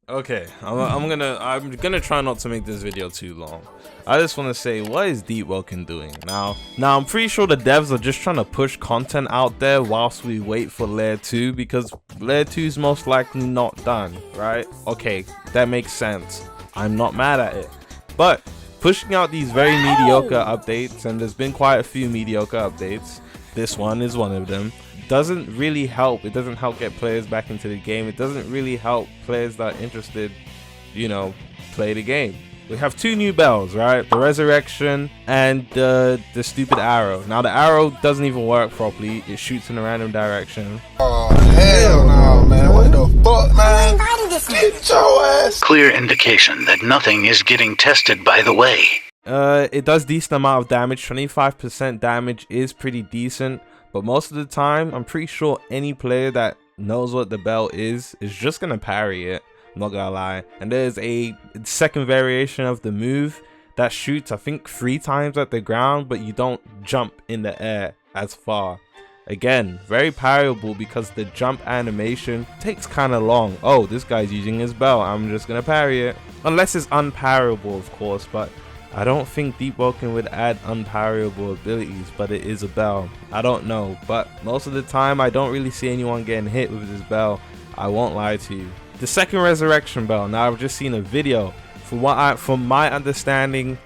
Okay, I'm gonna try not to make this video too long. I just want to say, what is Deepwoken doing now? I'm pretty sure the devs are just trying to push content out there whilst we wait for layer 2, because layer 2 is most likely not done, right? Okay, that makes sense. I'm not mad at it, but pushing out these very mediocre updates, and there's been quite a few mediocre updates, this one is one of them, doesn't really help. It doesn't help get players back into the game. It doesn't really help players that are interested, you know, play the game. We have two new bells, right? The resurrection and the stupid arrow. Now the arrow doesn't even work properly. It shoots in a random direction. Oh hell no, man! What the fuck, man? Get your ass. Clear indication that nothing is getting tested by the way. It does decent amount of damage. 25% damage is pretty decent. But most of the time, I'm pretty sure any player that knows what the bell is just gonna parry it. I'm not gonna lie. And there's a second variation of the move that shoots, I think, 3 times at the ground, but you don't jump in the air as far. Again, very parryable because the jump animation takes kind of long. Oh, this guy's using his bell. I'm just gonna parry it. Unless it's unparryable, of course, but I don't think Deepwoken would add unparryable abilities, but it is a bell. I don't know, but most of the time I don't really see anyone getting hit with this bell. I won't lie to you. The second resurrection bell. Now I've just seen a video. From my understanding,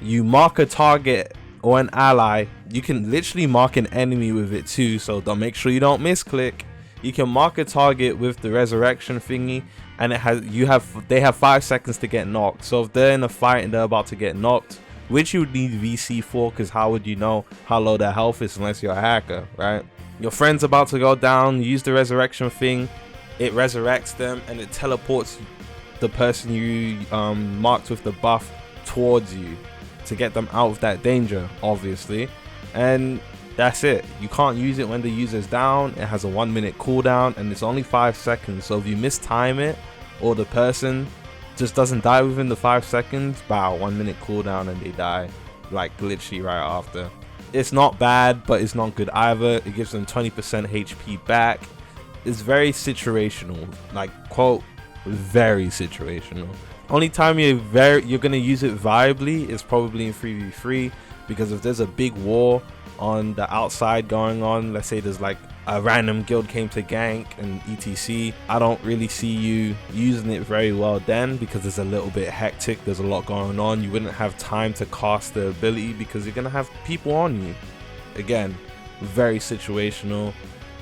you mark a target or an ally. You can literally mark an enemy with it too. So don't make sure you don't misclick. You can mark a target with the resurrection thingy, and they have 5 seconds to get knocked. So if they're in a fight and they're about to get knocked, which you would need VC for, because how would you know how low their health is unless you're a hacker, right? Your friend's about to go down, use the resurrection thing, it resurrects them and it teleports the person you marked with the buff towards you to get them out of that danger, obviously. And that's it. You can't use it when the user's down. It has a 1-minute cooldown and it's only 5 seconds. So if you mistime it or the person just doesn't die within the 5 seconds, bow, 1-minute cooldown and they die like literally right after. It's not bad, but it's not good either. It gives them 20% HP back. It's very situational, like quote, very situational. Only time you're gonna use it viably is probably in 3v3, because if there's a big war on the outside going on, let's say there's like a random guild came to gank and etc, I don't really see you using it very well then, because it's a little bit hectic, there's a lot going on. You wouldn't have time to cast the ability because you're gonna have people on you. Again, very situational.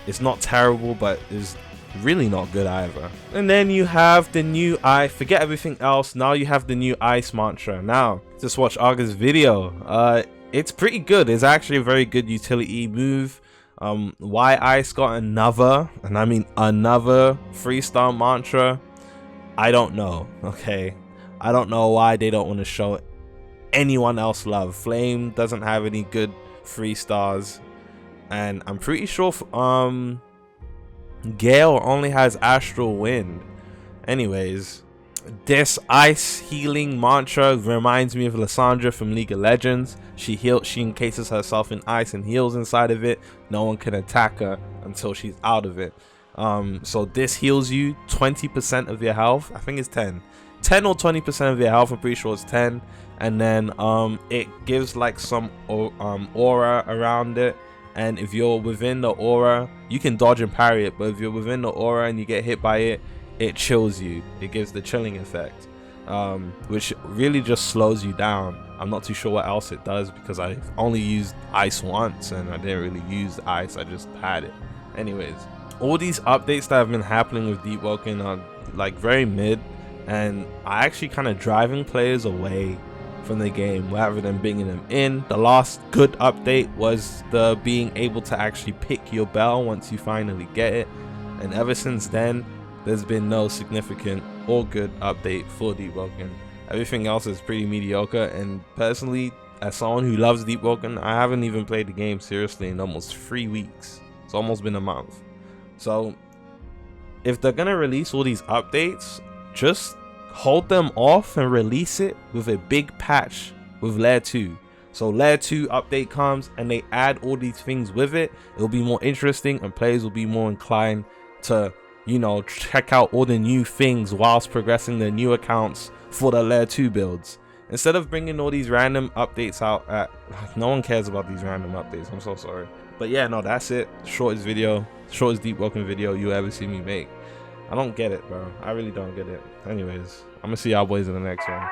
It's not terrible, but it's really not good either. And then you have the new forget everything else, now you have the new ice mantra. Now just watch Arga's video. It's pretty good. It's actually a very good utility move. Why ice got another, and I mean another, freestyle mantra, I don't know. Okay, I don't know why they don't want to show anyone else love. Flame doesn't have any good 3-stars, and I'm pretty sure Gale only has astral wind. Anyways, this ice healing mantra reminds me of Lissandra from League of Legends. She encases herself in ice and heals inside of it. No one can attack her until she's out of it. So this heals you 20% of your health. I think it's 10 or 20% of your health. I'm pretty sure it's 10. And then it gives like some aura around it, and if you're within the aura, you can dodge and parry it, but if you're within the aura and you get hit by it, it chills you. It gives the chilling effect, which really just slows you down. I'm not too sure what else it does, because I've only used ice once and I didn't really use ice, I just had it. Anyways, all these updates that have been happening with Deepwoken are like very mid, and are actually kind of driving players away from the game rather than bringing them in. The last good update was the being able to actually pick your bell once you finally get it, and ever since then there's been no significant or good update for Deepwoken. Everything else is pretty mediocre, and personally, as someone who loves Deepwoken, I haven't even played the game seriously in almost 3 weeks. It's almost been a month. So if they're gonna release all these updates, just hold them off and release it with a big patch with layer 2. So layer 2 update comes and they add all these things with it. It'll be more interesting and players will be more inclined to you know, check out all the new things whilst progressing the new accounts for the layer 2 builds. Instead of bringing all these random updates out at, no one cares about these random updates, I'm so sorry. But yeah, no, that's it. Shortest Deepwoken video you ever see me make. I don't get it, bro. I really don't get it. Anyways, I'm gonna see y'all boys in the next one.